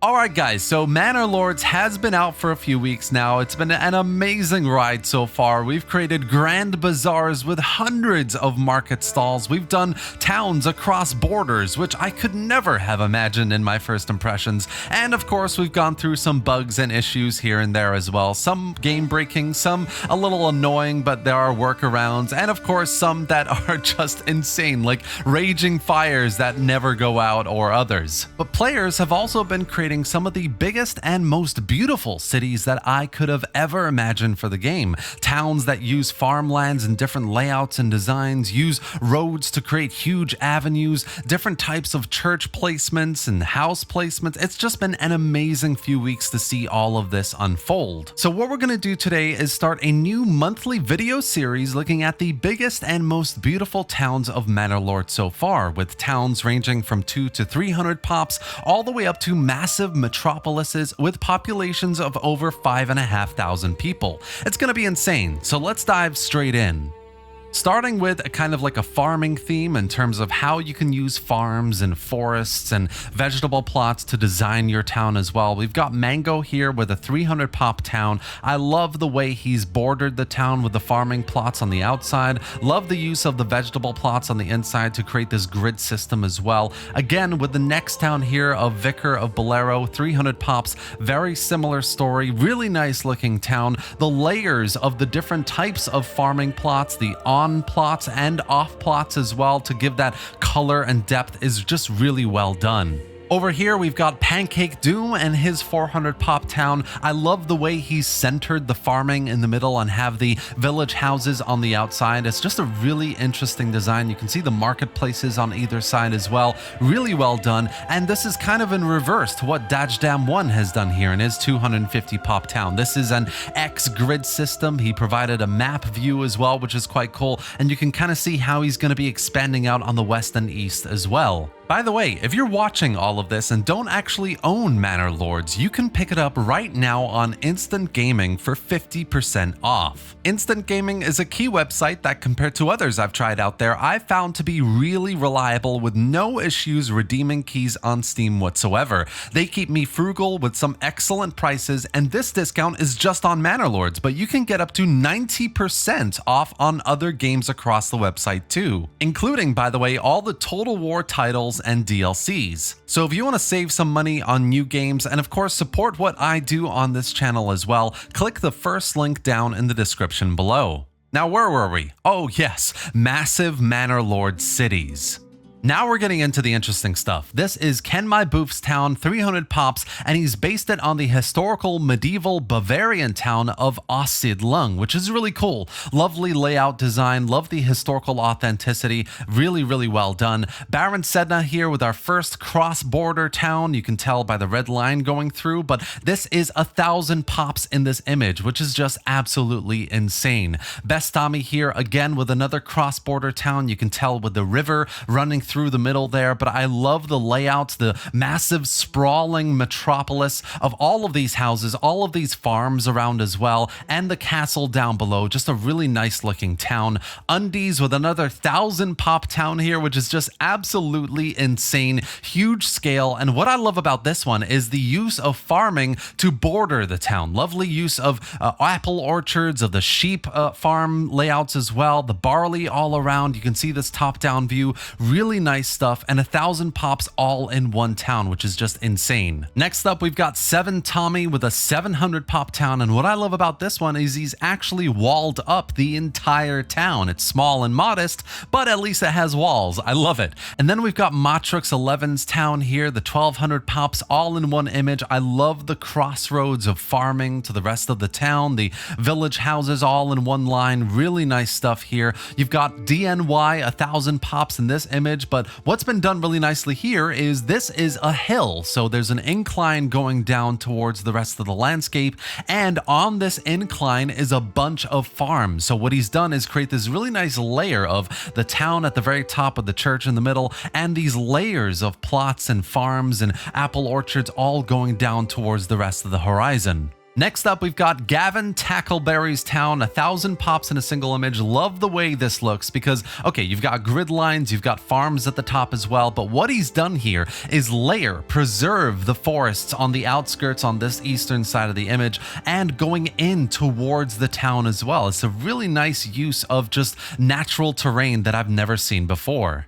Alright guys, so Manor Lords has been out for a few weeks now. It's been an amazing ride so far. We've created grand bazaars with hundreds of market stalls. We've done towns across borders, which I could never have imagined in my first impressions. And of course, we've gone through some bugs and issues here and there as well. Some game breaking, some a little annoying, but there are workarounds. And of course, some that are just insane, like raging fires that never go out or others. But players have also been creating some of the biggest and most beautiful cities that I could have ever imagined for the game. Towns that use farmlands and different layouts and designs, use roads to create huge avenues, different types of church placements and house placements. It's just been an amazing few weeks to see all of this unfold. So what we're going to do today is start a new monthly video series looking at the biggest and most beautiful towns of Manor Lords so far, with towns ranging from 200 to 300 pops all the way up to massive metropolises with populations of over 5,500 people. It's going to be insane, so let's dive straight in. Starting with a kind of like a farming theme in terms of how you can use farms and forests and vegetable plots to design your town as well. We've got Mango here with a 300 pop town. I love the way he's bordered the town with the farming plots on the outside. Love the use of the vegetable plots on the inside to create this grid system as well. Again, with the next town here of Vicar of Bolero, 300 pops, very similar story, really nice looking town. The layers of the different types of farming plots, the on plots and off plots as well, to give that color and depth is just really well done. Over here, we've got Pancake Doom and his 400 pop town. I love the way he's centered the farming in the middle and have the village houses on the outside. It's just a really interesting design. You can see the marketplaces on either side as well. Really well done. And this is kind of in reverse to what Dajdam 1 has done here in his 250 pop town. This is an X grid system. He provided a map view as well, which is quite cool. And you can kind of see how he's going to be expanding out on the west and east as well. By the way, if you're watching all of this and don't actually own Manor Lords, you can pick it up right now on Instant Gaming for 50% off. Instant Gaming is a key website that, compared to others I've tried out there, I've found to be really reliable with no issues redeeming keys on Steam whatsoever. They keep me frugal with some excellent prices, and this discount is just on Manor Lords, but you can get up to 90% off on other games across the website too, including, by the way, all the Total War titles and DLCs. So if you want to save some money on new games and of course support what I do on this channel as well, click the first link down in the description below. Now where were we? Oh yes, massive Manor Lord cities. Now we're getting into the interesting stuff. This is Ken My Boof's town, 300 pops, and he's based it on the historical medieval Bavarian town of Ossidlung, which is really cool. Lovely layout design, love the historical authenticity, really, really well done. Baron Sedna here with our first cross-border town. You can tell by the red line going through, but this is 1,000 pops in this image, which is just absolutely insane. Bestami here again with another cross-border town. You can tell with the river running through the middle there, but I love the layouts, the massive sprawling metropolis of all of these houses, all of these farms around as well, and the castle down below. Just a really nice looking town. Undies with another 1,000 pop town here, which is just absolutely insane. Huge scale, and what I love about this one is the use of farming to border the town. Lovely use of apple orchards, of the sheep farm layouts as well, the barley all around. You can see this top-down view. Really nice stuff, and 1,000 pops all in one town, which is just insane. Next up, we've got 7 Tommy with a 700 pop town, and what I love about this one is he's actually walled up the entire town. It's small and modest, but at least it has walls. I love it. And then we've got Matrix 11's town here, the 1,200 pops all in one image. I love the crossroads of farming to the rest of the town, the village houses all in one line. Really nice stuff here. You've got DNY 1,000 pops in this image, but what's been done really nicely here is this is a hill. So there's an incline going down towards the rest of the landscape, and on this incline is a bunch of farms. So what he's done is create this really nice layer of the town at the very top of the church in the middle, and these layers of plots and farms and apple orchards all going down towards the rest of the horizon. Next up, we've got Gavin Tackleberry's town, 1,000 pops in a single image. Love the way this looks because, okay, you've got grid lines, you've got farms at the top as well, but what he's done here is preserve the forests on the outskirts on this eastern side of the image and going in towards the town as well. It's a really nice use of just natural terrain that I've never seen before.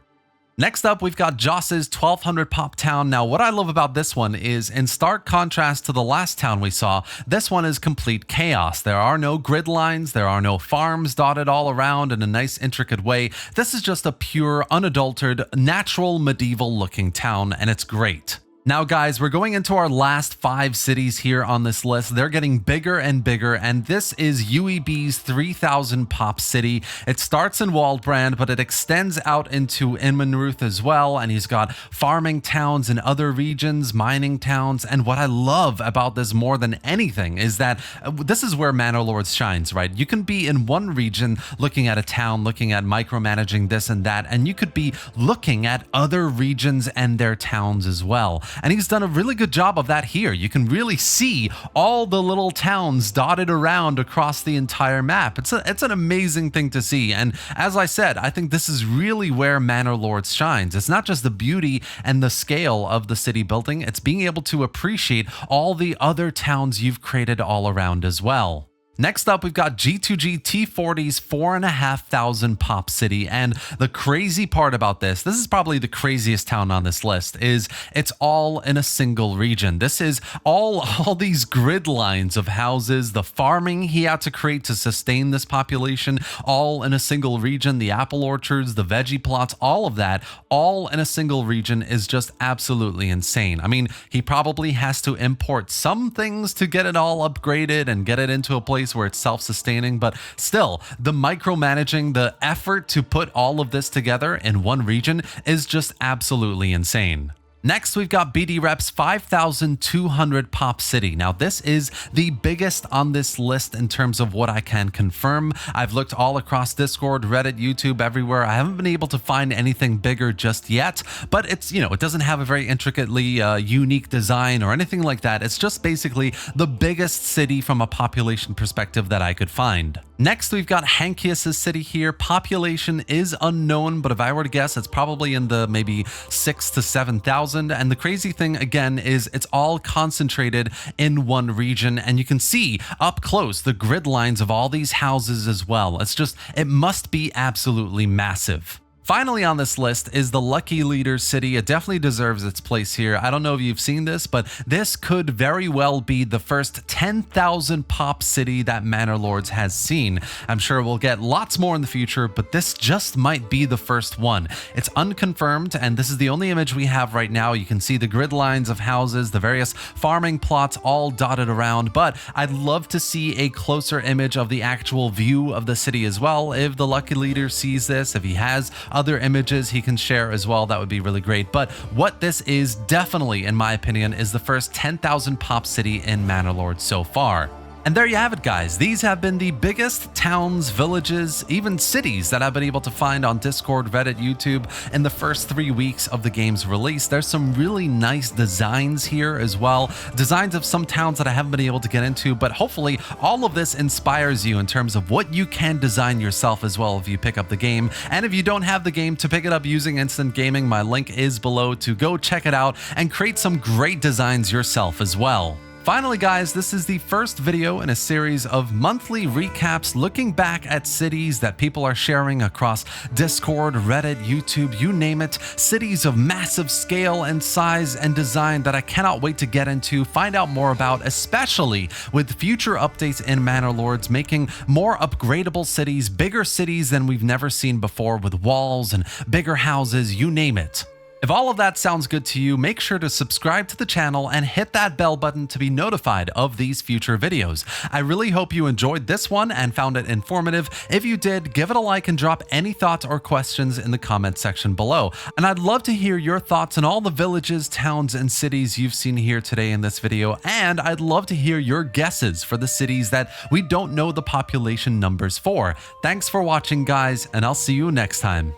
Next up, we've got Joss's 1200 pop town. Now, what I love about this one is, in stark contrast to the last town we saw, this one is complete chaos. There are no grid lines, there are no farms dotted all around in a nice intricate way. This is just a pure, unadulterated, natural, medieval looking town, and it's great. Now guys, we're going into our last 5 cities here on this list. They're getting bigger and bigger, and this is UEB's 3000 pop city. It starts in Waldbrand, but it extends out into Inmanruth as well, and he's got farming towns in other regions, mining towns, and what I love about this more than anything is that this is where Manor Lords shines, right? You can be in one region looking at a town, looking at micromanaging this and that, and you could be looking at other regions and their towns as well. And he's done a really good job of that here. You can really see all the little towns dotted around across the entire map. It's an amazing thing to see. And as I said, I think this is really where Manor Lords shines. It's not just the beauty and the scale of the city building, it's being able to appreciate all the other towns you've created all around as well. Next up, we've got G2G T40's 4,500 pop city, and the crazy part about this is probably the craziest town on this list, is it's all in a single region. This is all these grid lines of houses, the farming he had to create to sustain this population, all in a single region, the apple orchards, the veggie plots, all of that, all in a single region is just absolutely insane. I mean, he probably has to import some things to get it all upgraded and get it into a place where it's self-sustaining, but still, the micromanaging, the effort to put all of this together in one region is just absolutely insane. Next, we've got BD Rep's 5,200 pop city. Now, this is the biggest on this list in terms of what I can confirm. I've looked all across Discord, Reddit, YouTube, everywhere. I haven't been able to find anything bigger just yet, but it's, it doesn't have a very intricately unique design or anything like that. It's just basically the biggest city from a population perspective that I could find. Next, we've got Hankius' city here. Population is unknown, but if I were to guess, it's probably in the maybe 6,000 to 7,000. And the crazy thing again is it's all concentrated in one region, and you can see up close the grid lines of all these houses as well. It must be absolutely massive. Finally on this list is the Lucky Leader city. It definitely deserves its place here. I don't know if you've seen this, but this could very well be the first 10,000 pop city that Manor Lords has seen. I'm sure we'll get lots more in the future, but this just might be the first one. It's unconfirmed, and this is the only image we have right now. You can see the grid lines of houses, the various farming plots all dotted around, but I'd love to see a closer image of the actual view of the city as well. If the Lucky Leader sees this, if he has other images he can share as well, that would be really great. But what this is definitely, in my opinion, is the first 10,000 pop city in Manor Lords so far. And there you have it, guys. These have been the biggest towns, villages, even cities that I've been able to find on Discord, Reddit, YouTube in the first 3 weeks of the game's release. There's some really nice designs here as well. Designs of some towns that I haven't been able to get into, but hopefully all of this inspires you in terms of what you can design yourself as well if you pick up the game. And if you don't have the game, to pick it up using Instant Gaming, my link is below to go check it out and create some great designs yourself as well. Finally, guys, this is the first video in a series of monthly recaps looking back at cities that people are sharing across Discord, Reddit, YouTube, you name it. Cities of massive scale and size and design that I cannot wait to get into, find out more about, especially with future updates in Manor Lords, making more upgradable cities, bigger cities than we've never seen before, with walls and bigger houses, you name it. If all of that sounds good to you, make sure to subscribe to the channel and hit that bell button to be notified of these future videos. I really hope you enjoyed this one and found it informative. If you did, give it a like and drop any thoughts or questions in the comment section below. And I'd love to hear your thoughts on all the villages, towns, and cities you've seen here today in this video. And I'd love to hear your guesses for the cities that we don't know the population numbers for. Thanks for watching, guys, and I'll see you next time.